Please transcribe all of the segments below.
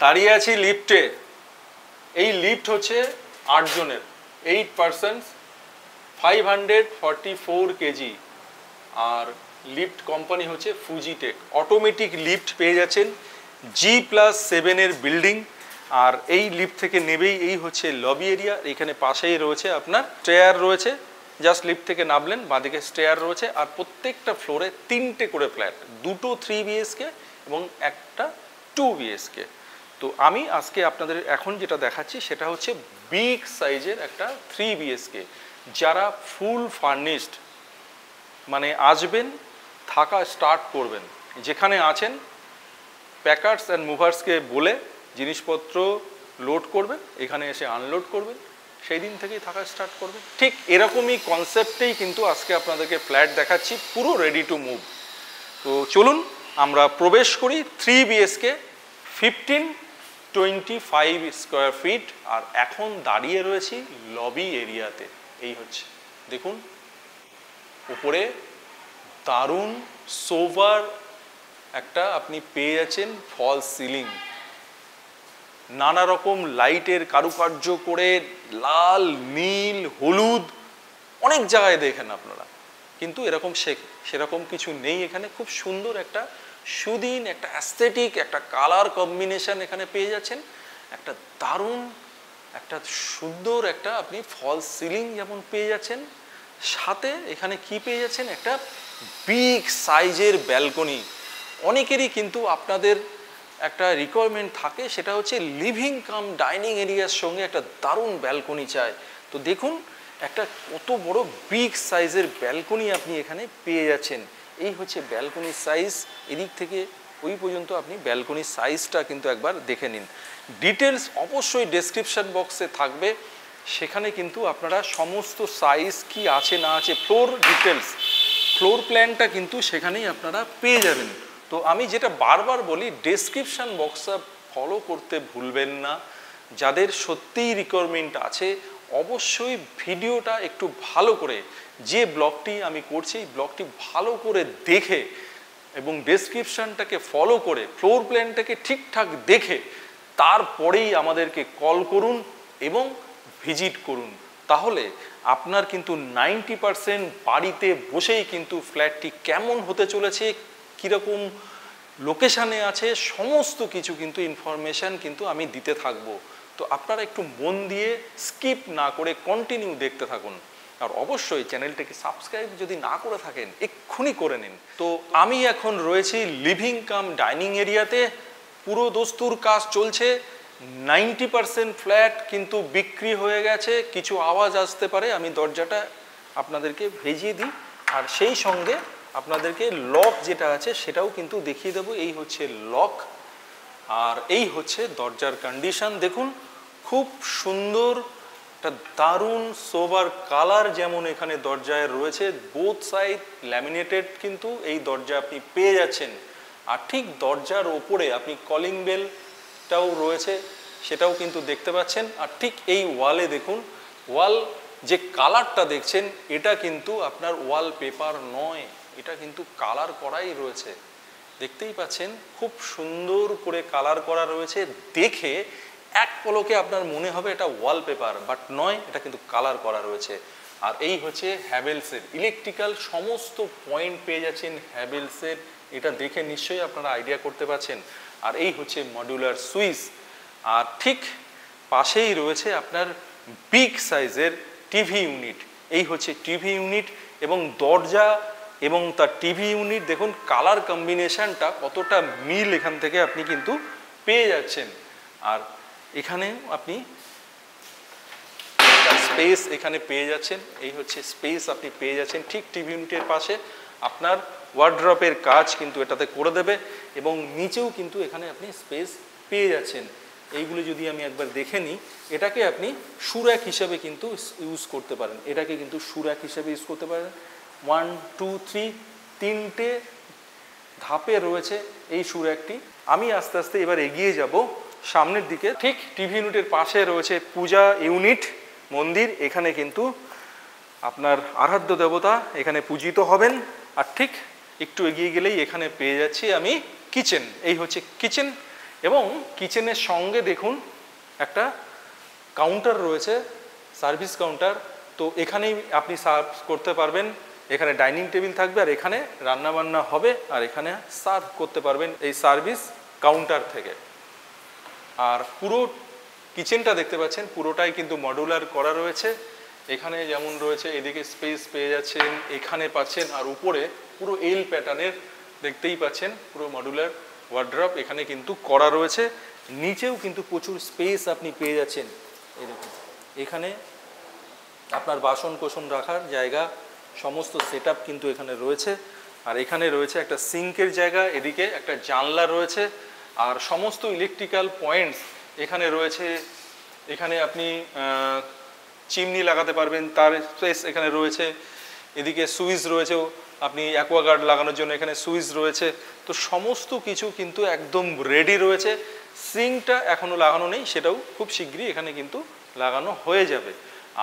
দাঁড়িয়ে আছি লিফটে। এই লিফট হচ্ছে 8 জনের, 8 পার্সনস, 544 কেজি। আর লিফট কোম্পানি হচ্ছে ফুজিটেক। অটোমেটিক লিফট পেয়ে যাচ্ছেন, G+7 এর বিল্ডিং। আর এই লিফট থেকে নেবেই এই হচ্ছে লবি এরিয়া। এখানে পাশেই রয়েছে আপনার স্টেয়ার রয়েছে, জাস্ট লিফট থেকে নামলেন বাঁদিকে স্টেয়ার রয়েছে। আর প্রত্যেকটা ফ্লোরে 3টে করে ফ্ল্যাট, 2টো 3 BHK এবং একটা 2 BHK। তো আমি আজকে আপনাদের এখন যেটা দেখাচ্ছি সেটা হচ্ছে বিগ সাইজের একটা 3 BHK, যারা ফুল ফার্নিশড, মানে আসবেন থাকা স্টার্ট করবেন, যেখানে আছেন প্যাকার্স অ্যান্ড মুভার্সকে বলে জিনিসপত্র লোড করবেন, এখানে এসে আনলোড করবেন, সেই দিন থেকেই থাকা স্টার্ট করবেন। ঠিক এরকমই কনসেপ্টেই কিন্তু আজকে আপনাদেরকে ফ্ল্যাট দেখাচ্ছি, পুরো রেডি টু মুভ। তো চলুন আমরা প্রবেশ করি 3 BHK, 1525 স্কোয়ার ফিট। আর এখন দাঁড়িয়ে রয়েছি লবি এরিয়াতে। এই হচ্ছে দেখুন, উপরে দারুণ সোভার একটা আপনি পেয়ে যাচ্ছেন ফল সিলিং, নানা রকম লাইটের কারুকার্য করে, লাল, নীল, হলুদ, অনেক জায়গায় দেখেন আপনারা, কিন্তু এরকম সেরকম কিছু নেই এখানে। খুব সুন্দর একটা সুদিন, একটা অ্যাস্থেটিক, একটা কালার কম্বিনেশন এখানে পেয়ে যাচ্ছেন। একটা দারুণ, একটা সুন্দর একটা আপনি ফল সিলিং যেমন পেয়ে যাচ্ছেন, সাথে এখানে কি পেয়ে যাচ্ছেন, একটা বিগ সাইজের ব্যালকনি। অনেকেরই কিন্তু আপনাদের একটা রিকোয়ারমেন্ট থাকে, সেটা হচ্ছে লিভিং কাম ডাইনিং এরিয়ার সঙ্গে একটা দারুণ ব্যালকনি চায়। তো দেখুন একটা কত বড় বিগ সাইজের ব্যালকনি আপনি এখানে পেয়ে যাচ্ছেন। এই হচ্ছে ব্যালকনির সাইজ, এদিক থেকে ওই পর্যন্ত আপনি ব্যালকনির সাইজটা কিন্তু একবার দেখে নিন। ডিটেলস অবশ্যই ডেসক্রিপশন বক্সে থাকবে, সেখানে কিন্তু আপনারা সমস্ত সাইজ কি আছে না আছে, ফ্লোর ডিটেলস, ফ্লোর প্ল্যানটা কিন্তু সেখানেই আপনারা পেয়ে যাবেন। তো আমি যেটা বারবার বলি, ডেসক্রিপশন বক্সটা ফলো করতে ভুলবেন না। যাদের সত্যিই রিকোয়ারমেন্ট আছে অবশ্যই ভিডিওটা একটু ভালো করে, যে ব্লগটি আমি করছি এই ব্লগটি ভালো করে দেখে এবং ডেসক্রিপশনটাকে ফলো করে ফ্লোর প্ল্যানটাকে ঠিকঠাক দেখে তারপরেই আমাদেরকে কল করুন এবং ভিজিট করুন। তাহলে আপনার কিন্তু 90% বাড়িতে বসেই কিন্তু ফ্ল্যাটটি কেমন হতে চলেছে, কীরকম লোকেশানে আছে, সমস্ত কিছু কিন্তু ইনফরমেশান কিন্তু আমি দিতে থাকবো। তো আপনারা একটু মন দিয়ে স্কিপ না করে কন্টিনিউ দেখতে থাকুন। আর অবশ্যই চ্যানেলটাকে সাবস্ক্রাইব যদি না করে থাকেন এক্ষুনি করে নিন। তো আমি এখন রয়েছি লিভিং কাম ডাইনিং এরিয়াতে, পুরো দস্তুর কাজ চলছে। 90% ফ্ল্যাট কিন্তু বিক্রি হয়ে গেছে। কিছু আওয়াজ আসতে পারে, আমি দরজাটা আপনাদেরকে ভেজিয়ে দিই, আর সেই সঙ্গে আপনাদেরকে লক যেটা আছে সেটাও কিন্তু দেখিয়ে দেবো। এই হচ্ছে লক, আর এই হচ্ছে দরজার কন্ডিশন। দেখুন খুব সুন্দর একটা দারুণ সোবার কালার যেমন এখানে দরজায় রয়েছে, বোথ সাইড ল্যামিনেটেড কিন্তু এই দরজা আপনি পেয়ে যাচ্ছেন। আর ঠিক দরজার ওপরে আপনি কলিং বেলটাও রয়েছে, সেটাও কিন্তু দেখতে পাচ্ছেন। আর ঠিক এই ওয়ালে দেখুন, ওয়াল যে কালারটা দেখছেন এটা কিন্তু আপনার ওয়াল পেপার নয়, এটা কিন্তু কালার করাই রয়েছে। দেখতেই পাচ্ছেন খুব সুন্দর করে কালার করা রয়েছে। দেখে এক পলকে আপনার মনে হবে এটা ওয়ালপেপার, বাট নয়, এটা কিন্তু কালার করা রয়েছে। আর এই হচ্ছে হ্যাভেলসের ইলেকট্রিক্যাল সমস্ত পয়েন্ট পেয়ে যাচ্ছেন হ্যাভেলসের, এটা দেখে নিশ্চয়ই আপনারা আইডিয়া করতে পারছেন। আর এই হচ্ছে মডিউলার সুইচ, আর ঠিক পাশেই রয়েছে আপনার বিগ সাইজের টিভি ইউনিট। এই হচ্ছে টিভি ইউনিট এবং দরজা এবং তার টিভি ইউনিট দেখুন কালার কম্বিনেশনটা কতটা মিল এখান থেকে আপনি কিন্তু পেয়ে যাচ্ছেন। আর এখানে আপনি স্পেস এখানে পেয়ে যাচ্ছেন, এই হচ্ছে স্পেস আপনি পেয়ে যাচ্ছেন। ঠিক টিভি ইউনিটের পাশে আপনার ওয়ার্ড্রপের কাজ কিন্তু এটাতে করে দেবে, এবং নিচেও কিন্তু এখানে আপনি স্পেস পেয়ে যাচ্ছেন। এইগুলো যদি আমি একবার দেখে নিই, এটাকে আপনি সুরাক হিসাবে কিন্তু ইউজ করতে পারেন, এটাকে কিন্তু সুরাক হিসাবে ইউজ করতে পারেন। 1 2 3 তিনটে ধাপে রয়েছে এই সুরাকটি। আমি আস্তে আস্তে এবার এগিয়ে যাব সামনের দিকে। ঠিক টিভি ইউনিটের পাশে রয়েছে পূজা ইউনিট মন্দির, এখানে কিন্তু আপনার আরাধ্য দেবতা এখানে পূজিত হবেন। আর ঠিক একটু এগিয়ে গেলেই এখানে পেয়ে যাচ্ছি আমি কিচেন। এই হচ্ছে কিচেন, এবং কিচেনের সঙ্গে দেখুন একটা কাউন্টার রয়েছে, সার্ভিস কাউন্টার। তো এখানেই আপনি সার্ভ করতে পারবেন, এখানে ডাইনিং টেবিল থাকবে আর এখানে রান্নাবান্না হবে আর এখানে সার্ভ করতে পারবেন এই সার্ভিস কাউন্টার থেকে। আর পুরো কিচেনটা দেখতে পাচ্ছেন পুরোটাই কিন্তু মডুলার করা রয়েছে। এখানে যেমন রয়েছে এদিকে স্পেস পেয়ে যাচ্ছেন, এখানে পাচ্ছেন, আর উপরে পুরো এল প্যাটার্নের দেখতেই পাচ্ছেন পুরো মডুলার ওয়ার্ড্রপ এখানে কিন্তু করা রয়েছে। নিচেও কিন্তু প্রচুর স্পেস আপনি পেয়ে যাচ্ছেন। এই দেখুন এখানে আপনার বাসন কোসন রাখার জায়গা সমস্ত সেটআপ কিন্তু এখানে রয়েছে। আর এখানে রয়েছে একটা সিঙ্কের জায়গা, এদিকে একটা জানলা রয়েছে আর সমস্ত ইলেকট্রিক্যাল পয়েন্টস এখানে রয়েছে। এখানে আপনি চিমনি লাগাতে পারবেন, তার স্পেস এখানে রয়েছে। এদিকে সুইচ রয়েছে, আপনি অ্যাকোয়াগার্ড লাগানোর জন্য এখানে সুইচ রয়েছে। তো সমস্ত কিছু কিন্তু একদম রেডি রয়েছে। সিঙ্কটা এখনও লাগানো নেই, সেটাও খুব শীঘ্রই এখানে কিন্তু লাগানো হয়ে যাবে।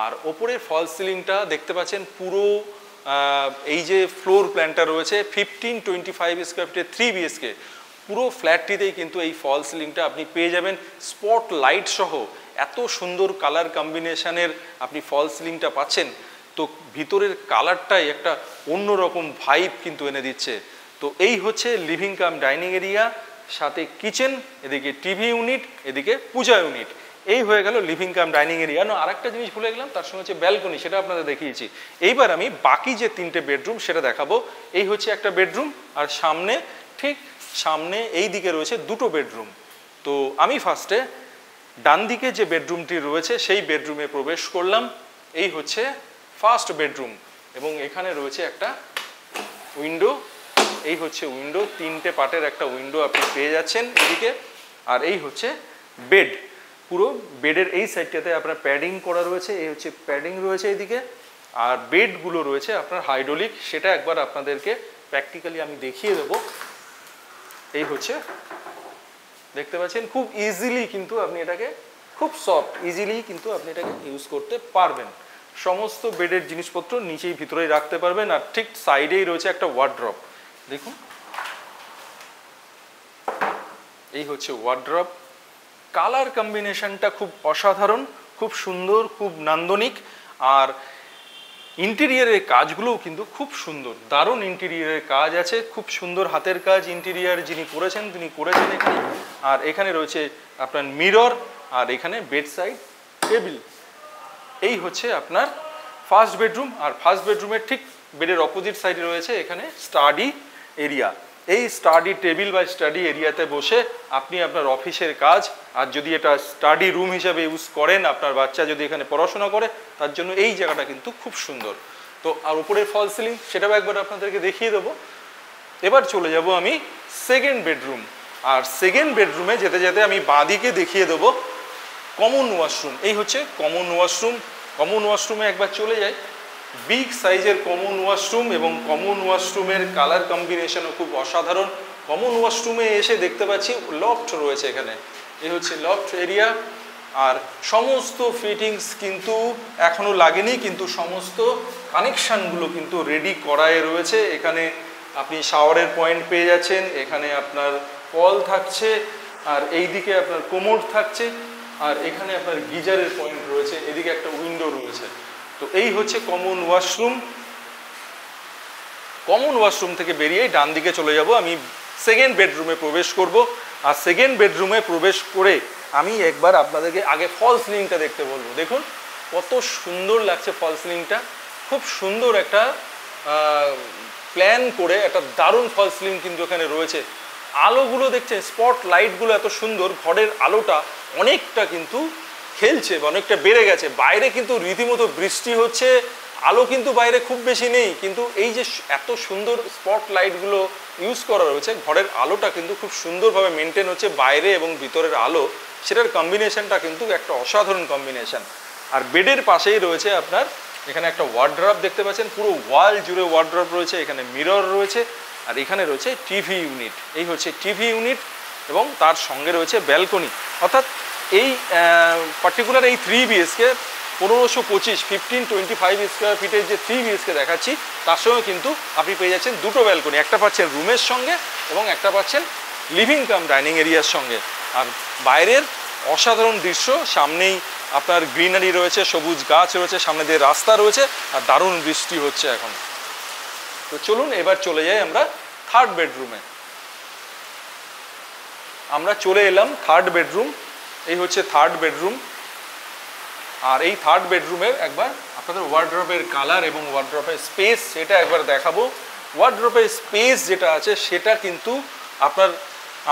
আর ওপরের ফল সিলিংটা দেখতে পাচ্ছেন পুরো এই যে ফ্লোর প্ল্যানটা রয়েছে 1525 স্কোয়ার ফিটের 3 BHK পুরো ফ্ল্যাটটিতেই কিন্তু এই ফল সিলিংটা আপনি পেয়ে যাবেন স্পট লাইট সহ। এত সুন্দর কালার কম্বিনেশনের আপনি ফল সিলিংটা পাচ্ছেন, তো ভিতরের কালারটাই একটা অন্যরকম ভাইব কিন্তু এনে দিচ্ছে। তো এই হচ্ছে লিভিং কাম ডাইনিং এরিয়া, সাথে কিচেন, এদিকে টিভি ইউনিট, এদিকে পূজা ইউনিট। এই হয়ে গেল লিভিং কাম ডাইনিং এরিয়া। না, আরেকটা জিনিস ভুলে গেলাম, তার সঙ্গে হচ্ছে ব্যালকনি, সেটা আপনাদের দেখিয়েছি। এইবার আমি বাকি যে 3টে বেডরুম সেটা দেখাবো। এই হচ্ছে একটা বেডরুম, আর সামনে ঠিক সামনে এই দিকে রয়েছে 2টো বেডরুম। তো আমি ফার্স্টে ডান দিকে যে বেডরুমটি রয়েছে সেই বেডরুমে প্রবেশ করলাম। এই হচ্ছে ফার্স্ট বেডরুম এবং এখানে রয়েছে একটা উইন্ডো। এই হচ্ছে উইন্ডো, 3টে পার্টের একটা উইন্ডো আপনি পেয়ে যাচ্ছেন এদিকে। আর এই হচ্ছে বেড, পুরো বেডের এই সাইডটাতে আপনার প্যাডিং করা রয়েছে। এই হচ্ছে প্যাডিং রয়েছে এইদিকে। আর বেডগুলো রয়েছে আপনার হাইড্রোলিক, সেটা একবার আপনাদেরকে প্র্যাকটিক্যালি আমি দেখিয়ে দেবো। এই হচ্ছে দেখতে পাচ্ছেন, খুব ইজিলি কিন্তু আপনি এটাকে, খুব সফট ইজিলি কিন্তু আপনি এটাকে ইউজ করতে পারবেন। সমস্ত বেডের জিনিসপত্র নিচেই ভিতরেই রাখতে পারবেন। আর ঠিক সাইডেই রয়েছে একটা ওয়ার্ড্রপ, দেখুন এই হচ্ছে ওয়ার্ড্রপ। কালার কম্বিনেশনটা খুব অসাধারণ, খুব সুন্দর, খুব নান্দনিক। আর ইন্টেরিয়ারের কাজগুলোও কিন্তু খুব সুন্দর, দারুণ ইন্টেরিয়ারের কাজ আছে, খুব সুন্দর হাতের কাজ ইন্টেরিয়ার যিনি করেছেন তিনি করেছেন এখানে। আর এখানে রয়েছে আপনার মিরর, আর এখানে বেড সাইড টেবিল। এই হচ্ছে আপনার ফার্স্ট বেডরুম। আর ফার্স্ট বেডরুমের ঠিক বেডের অপোজিট সাইডে রয়েছে এখানে স্টাডি এরিয়া। এই স্টাডি টেবিল বা স্টাডি এরিয়াতে বসে আপনি আপনার অফিসের কাজ, আর যদি এটা স্টাডি রুম হিসাবে ইউজ করেন, আপনার বাচ্চা যদি এখানে পড়াশোনা করে, তার জন্য এই জায়গাটা কিন্তু খুব সুন্দর। তো আর উপরের ফল সিলিং সেটাও একবার আপনাদেরকে দেখিয়ে দেবো। এবার চলে যাব আমি সেকেন্ড বেডরুম। আর সেকেন্ড বেডরুমে যেতে যেতে আমি বাঁদিকে দেখিয়ে দেবো কমন ওয়াশরুম। এই হচ্ছে কমন ওয়াশরুম। কমন ওয়াশরুমে একবার চলে যাই। বিগ সাইজের কমন ওয়াশরুম এবং কমন ওয়াশরুমের কালার কম্বিনেশনও খুব অসাধারণ। কমন ওয়াশরুমে এসে দেখতে পাচ্ছি লফট রয়েছে এখানে। এই হচ্ছে লফট এরিয়া। আর সমস্ত ফিটিংস কিন্তু এখনও লাগেনি, কিন্তু সমস্ত কানেকশানগুলো কিন্তু রেডি করাই রয়েছে। এখানে আপনি শাওয়ারের পয়েন্ট পেয়ে যাচ্ছেন, এখানে আপনার কল থাকছে, আর এই দিকে আপনার কোমোড থাকছে, আর এখানে আপনার গিজারের পয়েন্ট রয়েছে, এদিকে একটা উইন্ডো রয়েছে। তো এই হচ্ছে কমন ওয়াশরুম। কমন ওয়াশরুম থেকে বেরিয়ে ডান দিকে চলে যাব, আমি সেকেন্ড বেডরুমে প্রবেশ করব। আর সেকেন্ড বেডরুমে প্রবেশ করে আমি একবার আপনাদেরকে আগে ফল সিলিংটা দেখতে বলবো। দেখুন কত সুন্দর লাগছে ফল সিলিংটা, খুব সুন্দর একটা প্ল্যান করে একটা দারুণ ফল সিলিং কিন্তু এখানে রয়েছে। আলোগুলো দেখছেন, স্পট লাইটগুলো এত সুন্দর, ঘরের আলোটা অনেকটা কিন্তু খেলছে বা অনেকটা বেড়ে গেছে। বাইরে কিন্তু রীতিমতো বৃষ্টি হচ্ছে, আলো কিন্তু বাইরে খুব বেশি নেই, কিন্তু এই যে এত সুন্দর স্পট লাইটগুলো ইউজ করা রয়েছে, ঘরের আলোটা কিন্তু খুব সুন্দরভাবে মেনটেন হচ্ছে। বাইরে এবং ভিতরের আলো, সেটার কম্বিনেশনটা কিন্তু একটা অসাধারণ কম্বিনেশন। আর বেডের পাশেই রয়েছে আপনার এখানে একটা ওয়ার্ড্রপ দেখতে পাচ্ছেন, পুরো ওয়াল জুড়ে ওয়ার্ড্রপ রয়েছে, এখানে মিরর রয়েছে, আর এখানে রয়েছে টিভি ইউনিট। এই হচ্ছে টিভি ইউনিট এবং তার সঙ্গে রয়েছে ব্যালকনি। অর্থাৎ এই পার্টিকুলার এই 3 BHK 1525 1525 স্কোয়ার ফিটের যে 3 BHK দেখাচ্ছি, তার সঙ্গে কিন্তু আপনি পেয়ে যাচ্ছেন 2টো ব্যালকনি। একটা পাচ্ছেন রুমের সঙ্গে এবং একটা পাচ্ছেন লিভিং কাম ডাইনিং এরিয়ার সঙ্গে। আর বাইরের অসাধারণ দৃশ্য, সামনেই আপনার গ্রিনারি রয়েছে, সবুজ গাছ রয়েছে, সামনে দিয়ে রাস্তা রয়েছে, আর দারুণ বৃষ্টি হচ্ছে এখন। তো চলুন এবার চলে যাই আমরা থার্ড বেডরুমে। আমরা চলে এলাম থার্ড বেডরুম। এই হচ্ছে থার্ড বেডরুম। আর এই থার্ড বেডরুমের একবার আপনাদের ওয়ার্ড্রপের কালার এবং ওয়ার্ড্রপের স্পেস সেটা একবার দেখাবো। ওয়ার্ড্রপের স্পেস যেটা আছে সেটা কিন্তু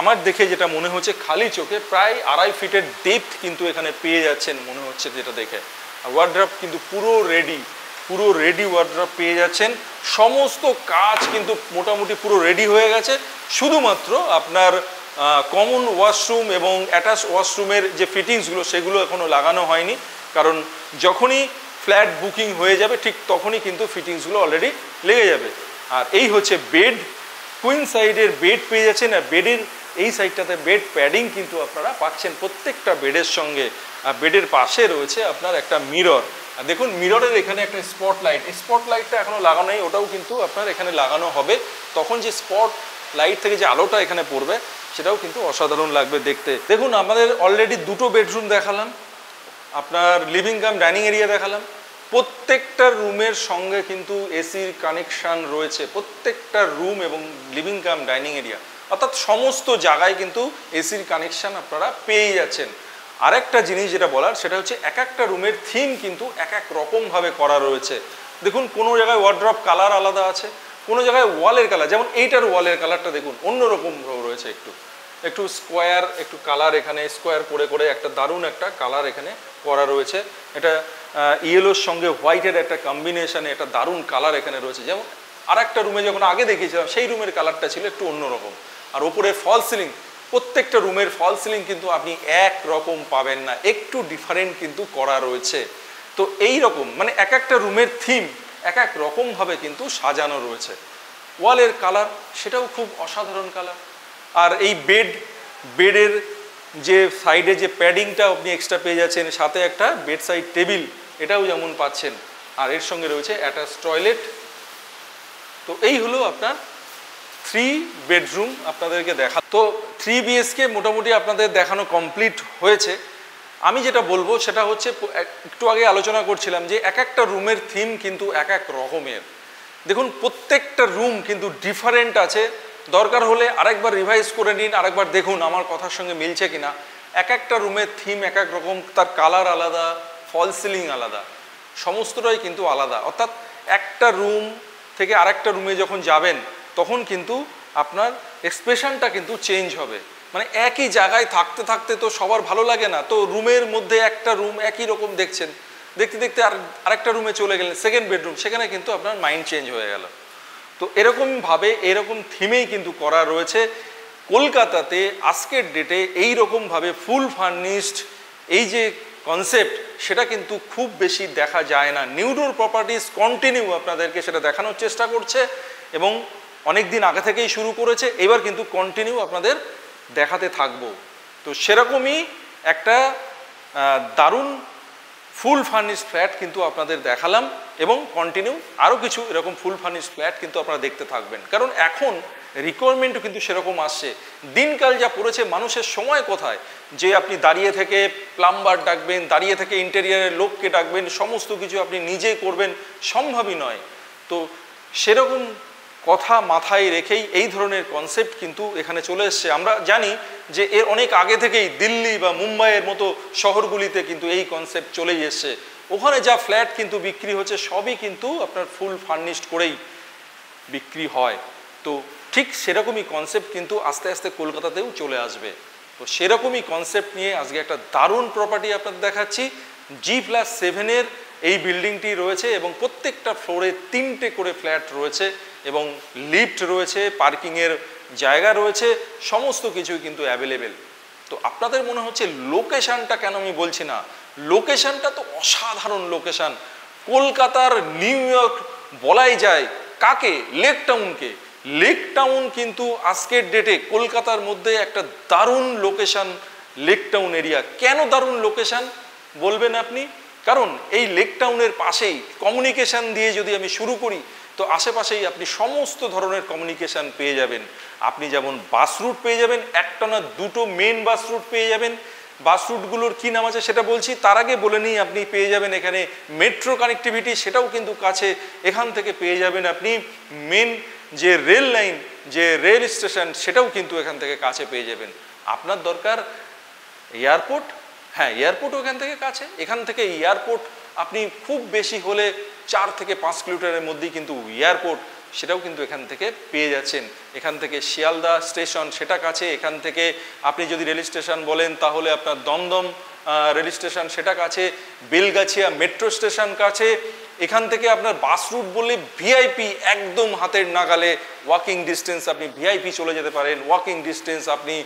আমার দেখে যেটা মনে হচ্ছে খালি চোখে প্রায় 2.5 ফিটের ডেপথ কিন্তু এখানে পেয়ে যাচ্ছেন মনে হচ্ছে যেটা দেখে। আর ওয়ার্ড্রপ কিন্তু পুরো রেডি ওয়ার্ড্রপ পেয়ে যাচ্ছেন। সমস্ত কাজ কিন্তু মোটামুটি পুরো রেডি হয়ে গেছে, শুধুমাত্র আপনার কমন ওয়াশরুম এবং অ্যাটাচ ওয়াশরুমের যে ফিটিংসগুলো সেগুলো এখনও লাগানো হয়নি, কারণ যখনই ফ্ল্যাট বুকিং হয়ে যাবে ঠিক তখনই কিন্তু ফিটিংসগুলো অলরেডি লেগে যাবে। আর এই হচ্ছে বেড, কুইন সাইডের বেড পেয়ে যাচ্ছেন। আর বেডের এই সাইডটাতে বেড প্যাডিং কিন্তু আপনারা পাচ্ছেন প্রত্যেকটা বেডের সঙ্গে। আর বেডের পাশে রয়েছে আপনার একটা মিরর। আর দেখুন মিররের এখানে একটা স্পটলাইট, এই স্পটলাইটটা এখনও লাগানো নেই, ওটাও কিন্তু আপনার এখানে লাগানো হবে। তখন যে স্পট লাইট থেকে যে আলোটা এখানে পড়বে সেটাও কিন্তু অসাধারণ লাগবে দেখতে। দেখুন আমাদের অলরেডি 2টো বেডরুম দেখালাম, আপনার লিভিং কাম ডাইনিং এরিয়া দেখালাম। প্রত্যেকটা রুমের সঙ্গে কিন্তু এসির কানেকশান রয়েছে, প্রত্যেকটা রুম এবং লিভিং কাম ডাইনিং এরিয়া, অর্থাৎ সমস্ত জায়গায় কিন্তু এসির কানেকশান আপনারা পেয়ে যাচ্ছেন। আরেকটা জিনিস যেটা বলার সেটা হচ্ছে এক একটা রুমের থিম কিন্তু এক এক রকমভাবে করা রয়েছে। দেখুন কোনো জায়গায় ওয়ার্ড্রপ কালার আলাদা আছে, কোনো জায়গায় ওয়ালের কালার, যেমন এইটার ওয়ালের কালারটা দেখুন অন্যরকম রয়েছে, একটু স্কোয়ার, একটু কালার এখানে স্কোয়ার করে একটা দারুণ একটা কালার এখানে করা রয়েছে। এটা ইয়েলোর সঙ্গে হোয়াইটের একটা কম্বিনেশনে একটা দারুণ কালার এখানে রয়েছে। যেমন আর একটা রুমে যখন আগে দেখিয়েছিলাম সেই রুমের কালারটা ছিল একটু অন্যরকম। আর ওপরে ফল সিলিং, প্রত্যেকটা রুমের ফল সিলিং কিন্তু আপনি এক রকম পাবেন না, একটু ডিফারেন্ট কিন্তু করা রয়েছে। তো এই রকম মানে এক একটা রুমের থিম এক এক রকমভাবে কিন্তু সাজানো রয়েছে। ওয়ালের কালার সেটাও খুব অসাধারণ কালার। আর এই বেডের যে সাইডে যে প্যাডিংটা আপনি এক্সট্রা পেয়ে যাচ্ছেন, সাথে একটা বেড সাইড টেবিল এটাও যেমন পাচ্ছেন, আর এর সঙ্গে রয়েছে অ্যাটাচ টয়লেট। তো এই হলো আপনার 3 বেডরুম আপনাদেরকে দেখা। তো 3 BHK মোটামুটি আপনাদের দেখানো কমপ্লিট হয়েছে। আমি যেটা বলবো সেটা হচ্ছে একটু আগে আলোচনা করছিলাম যে এক একটা রুমের থিম কিন্তু এক এক রকমের। দেখুন প্রত্যেকটা রুম কিন্তু ডিফারেন্ট আছে, দরকার হলে আরেকবার রিভাইজ করে নিন, আরেকবার দেখুন আমার কথার সঙ্গে মিলছে কিনা। এক একটা রুমের থিম এক এক রকম, তার কালার আলাদা, ফল সিলিং আলাদা, সমস্তটাই কিন্তু আলাদা। অর্থাৎ একটা রুম থেকে আরেকটা রুমে যখন যাবেন তখন কিন্তু আপনার এক্সপ্রেশনটা কিন্তু চেঞ্জ হবে। মানে একই জায়গায় থাকতে থাকতে তো সবার ভালো লাগে না, তো রুমের মধ্যে একটা রুম একই রকম দেখছেন, দেখতে দেখতে আরেকটা রুমে চলে গেলেন, সেকেন্ড বেডরুম, সেখানে কিন্তু আপনার মাইন্ড চেঞ্জ হয়ে গেল। তো এরকমভাবে এরকম থিমেই কিন্তু করা রয়েছে কলকাতাতে আজকের ডেটে। এই রকমভাবে ফুল ফার্নিশড এই যে কনসেপ্ট সেটা কিন্তু খুব বেশি দেখা যায় না। নিউডোর প্রপার্টিজ কন্টিনিউ আপনাদেরকে সেটা দেখানোর চেষ্টা করছে এবং অনেক দিন আগে থেকেই শুরু করেছে, এবার কিন্তু কন্টিনিউ আপনাদের দেখাতে থাকবো। তো সেরকমই একটা দারুণ ফুল ফার্নিশড ফ্ল্যাট কিন্তু আপনাদের দেখালাম এবং কন্টিনিউ আরও কিছু এরকম ফুল ফার্নিশড ফ্ল্যাট কিন্তু আপনারা দেখতে থাকবেন, কারণ এখন রিকোয়ারমেন্টও কিন্তু সেরকম আসছে। দিনকাল যা পড়েছে, মানুষের সময় কোথায় যে আপনি দাঁড়িয়ে থেকে প্লাম্বার ডাকবেন, দাঁড়িয়ে থেকে ইন্টেরিয়ারের লোককে ডাকবেন, সমস্ত কিছু আপনি নিজে করবেন, সম্ভবই নয়। তো সেরকম কথা মাথায় রেখেই এই ধরনের কনসেপ্ট কিন্তু এখানে চলে এসছে। আমরা জানি যে এর অনেক আগে থেকেই দিল্লি বা মুম্বাইয়ের মতো শহরগুলিতে কিন্তু এই কনসেপ্ট চলেই এসছে। ওখানে যা ফ্ল্যাট কিন্তু বিক্রি হচ্ছে সবই কিন্তু আপনার ফুল ফার্নিশড করেই বিক্রি হয়। তো ঠিক সেরকমই কনসেপ্ট কিন্তু আস্তে আস্তে কলকাতাতেও চলে আসবে। তো সেরকমই কনসেপ্ট নিয়ে আজকে একটা দারুণ প্রপার্টি আপনাদের দেখাচ্ছি। G+7 এই বিল্ডিংটি রয়েছে এবং প্রত্যেকটা ফ্লোরে 3টে করে ফ্ল্যাট রয়েছে এবং লিফট রয়েছে, পার্কিংয়ের জায়গা রয়েছে, সমস্ত কিছুই কিন্তু অ্যাভেলেবেল। তো আপনাদের মনে হচ্ছে লোকেশানটা কেন আমি বলছি না, লোকেশানটা তো অসাধারণ লোকেশান। কলকাতার নিউ ইয়র্ক বলাই যায় কাকে? লেক টাউনকে। লেক টাউন কিন্তু আজকের ডেটে কলকাতার মধ্যে একটা দারুণ লোকেশান। লেক টাউন এরিয়া কেন দারুণ লোকেশান বলবেন আপনি? কারণ এই লেক টাউনের পাশেই কমিউনিকেশান দিয়ে যদি আমি শুরু করি, তো আশেপাশেই আপনি সমস্ত ধরনের কমিউনিকেশান পেয়ে যাবেন। আপনি যেমন বাস রুট পেয়ে যাবেন, একটা না দুটো মেন বাস রুট পেয়ে যাবেন। বাস রুটগুলোর কী নাম আছে সেটা বলছি, তার আগে বলে নিই আপনি পেয়ে যাবেন এখানে মেট্রো কানেক্টিভিটি, সেটাও কিন্তু কাছে। এখান থেকে পেয়ে যাবেন আপনি মেন যে রেল লাইন, যে রেল স্টেশন, সেটাও কিন্তু এখান থেকে কাছে পেয়ে যাবেন। আপনার দরকার এয়ারপোর্ট, হ্যাঁ এয়ারপোর্টও এখান থেকে কাছে। এখান থেকে এয়ারপোর্ট আপনি খুব বেশি হলে 4 থেকে 5 কিলোমিটারের মধ্যেই কিন্তু এয়ারপোর্ট, সেটাও কিন্তু এখান থেকে পেয়ে যাচ্ছেন। এখান থেকে শিয়ালদা স্টেশন সেটা কাছে। এখান থেকে আপনি যদি রেল স্টেশন বলেন তাহলে আপনার দমদম রেল স্টেশন সেটা কাছে, বেলগাছিয়া মেট্রো স্টেশন কাছে। এখান থেকে আপনার বাস রুট বললে ভিআইপি একদম হাতের নাগালে, ওয়াকিং ডিস্টেন্স আপনি ভিআইপি চলে যেতে পারেন, ওয়াকিং ডিস্টেন্স আপনি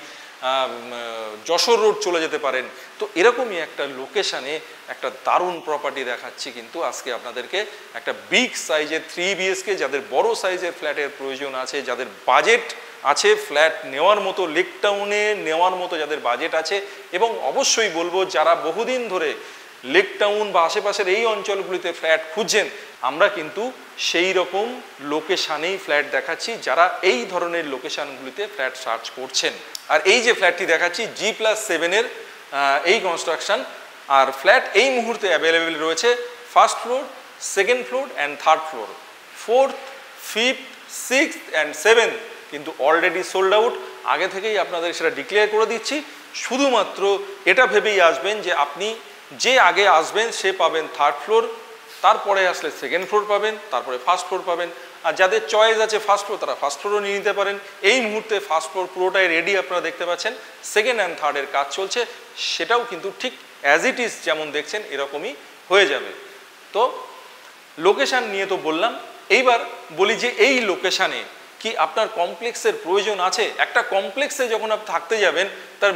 যশোর রোড চলে যেতে পারেন। তো এরকমই একটা লোকেশানে একটা দারুণ প্রপার্টি দেখাচ্ছি কিন্তু আজকে আপনাদেরকে, একটা বিগ সাইজের 3 BHK, যাদের বড় সাইজের ফ্ল্যাটের প্রয়োজন আছে, যাদের বাজেট আছে ফ্ল্যাট নেওয়ার মতো, লেক টাউনে নেওয়ার মতো যাদের বাজেট আছে, এবং অবশ্যই বলবো যারা বহুদিন ধরে লেক টাউন বা আশেপাশের এই অঞ্চলগুলিতে ফ্ল্যাট খুঁজছেন, আমরা কিন্তু সেই রকম লোকেশানেই ফ্ল্যাট দেখাচ্ছি যারা এই ধরনের লোকেশানগুলিতে ফ্ল্যাট সার্চ করছেন। আর এই যে ফ্ল্যাটটি দেখাচ্ছি G+7-এর এই কনস্ট্রাকশন, আর ফ্ল্যাট এই মুহূর্তে অ্যাভেলেবেল রয়েছে first floor, second floor and third floor. 4th, 5th, 6th and 7th কিন্তু অলরেডি সোল্ড আউট। আগে থেকেই আপনাদের সেটা ডিক্লেয়ার করে দিচ্ছি। শুধুমাত্র এটা ভেবেই আসবেন যে আপনি যে আগে আসবেন সে পাবেন থার্ড ফ্লোর, তারপরে আসলে সেকেন্ড ফ্লোর পাবেন, তারপরে ফার্স্ট ফ্লোর পাবেন। আর যাদের চয়েস আছে ফার্স্ট ফ্লোর, তারা ফার্স্ট ফ্লোরও নিয়ে নিতে পারেন। এই মুহূর্তে ফার্স্ট ফ্লোর পুরোটাই রেডি, আপনারা দেখতে পাচ্ছেন। সেকেন্ড অ্যান্ড থার্ডের কাজ চলছে, সেটাও কিন্তু ঠিক অ্যাজ ইট ইজ যেমন দেখছেন এরকমই হয়ে যাবে। তো লোকেশান নিয়ে তো বললাম, এইবার বলি যে এই লোকেশানে কি আপনার কমপ্লেক্সের প্রয়োজন আছে? একটা কমপ্লেক্সে যখন আপনি থাকতে যাবেন, তার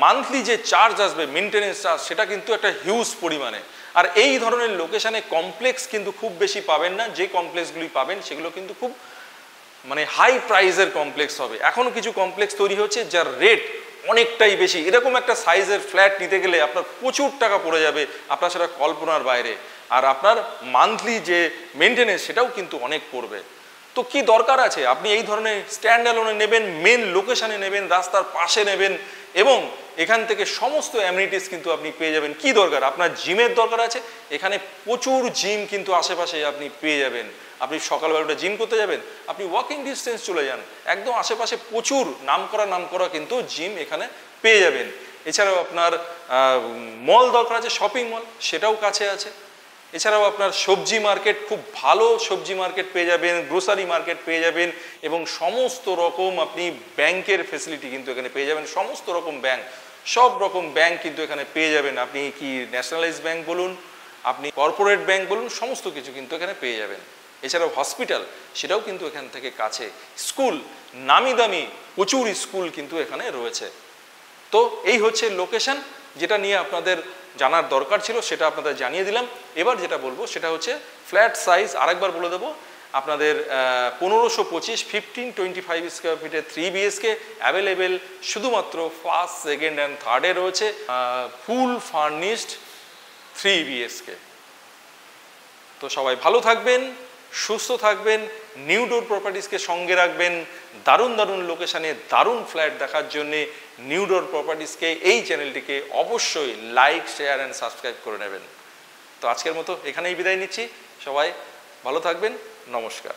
মান্থলি যে চার্জ আসবে, মেনটেনেন্স চার্জ, সেটা কিন্তু একটা হিউজ পরিমাণে। আর এই ধরনের লোকেশানে কমপ্লেক্স কিন্তু খুব বেশি পাবেন না। যে কমপ্লেক্সগুলি পাবেন সেগুলো কিন্তু খুব মানে হাই প্রাইসের কমপ্লেক্স হবে। এখনও কিছু কমপ্লেক্স তৈরি হচ্ছে যার রেট অনেকটাই বেশি। এরকম একটা সাইজের ফ্ল্যাট নিতে গেলে আপনার প্রচুর টাকা পড়ে যাবে, আপনার সেটা কল্পনার বাইরে। আর আপনার মান্থলি যে মেনটেনেন্স সেটাও কিন্তু অনেক পড়বে। তো কি দরকার আছে? আপনি এই ধরনের স্ট্যান্ড অ্যালোনে নেবেন, মেন লোকেশানে নেবেন, রাস্তার পাশে নেবেন, এবং এখান থেকে সমস্ত অ্যামিনিটিস কিন্তু আপনি পেয়ে যাবেন। কি দরকার? আপনার জিমের দরকার আছে, এখানে প্রচুর জিম কিন্তু আশেপাশে আপনি পেয়ে যাবেন। আপনি সকালবেলাটা জিম করতে যাবেন, আপনি ওয়াকিং ডিস্টেন্স চলে যান, একদম আশেপাশে প্রচুর নামকরা কিন্তু জিম এখানে পেয়ে যাবেন। এছাড়াও আপনার মল দরকার আছে, শপিং মল, সেটাও কাছে আছে। এছাড়াও আপনার সবজি মার্কেট, খুব ভালো সবজি মার্কেট পেয়ে যাবেন, গ্রোসারি মার্কেট পেয়ে যাবেন, এবং সমস্ত রকম আপনি ব্যাংকের ফেসিলিটি কিন্তু এখানে পেয়ে যাবেন। সমস্ত রকম ব্যাংক, সব রকম ব্যাংক কিন্তু এখানে পেয়ে যাবেন। আপনি কি ন্যাশনালাইজ ব্যাংক বলুন, আপনি কর্পোরেট ব্যাংক বলুন, সমস্ত কিছু কিন্তু এখানে পেয়ে যাবেন। এছাড়াও হসপিটাল, সেটাও কিন্তু এখান থেকে কাছে। স্কুল, নামি দামি প্রচুর স্কুল কিন্তু এখানে রয়েছে। তো এই হচ্ছে লোকেশন, যেটা নিয়ে আপনাদের জানার দরকার ছিল, সেটা আপনাদের জানিয়ে দিলাম। এবার যেটা বলবো সেটা হচ্ছে ফ্ল্যাট সাইজ। আরেকবার বলে দেবো, আপনাদের 1525 1525 স্কোয়ার ফিটের 3 BHK অ্যাভেলেবেল শুধুমাত্র ফার্স্ট, সেকেন্ড অ্যান্ড থার্ডে রয়েছে। ফুল ফার্নিশড 3 BHK। তো সবাই ভালো থাকবেন, সুস্থ থাকবেন, নিউ ডোর প্রপার্টিসকে সঙ্গে রাখবেন। দারুণ দারুণ লোকেশানে দারুণ ফ্ল্যাট দেখার জন্যে নিউ ডোর প্রপার্টিসকে, এই চ্যানেলটিকে অবশ্যই লাইক, শেয়ার অ্যান্ড সাবস্ক্রাইব করে নেবেন। তো আজকের মতো এখানেই বিদায় নিচ্ছি। সবাই ভালো থাকবেন, নমস্কার।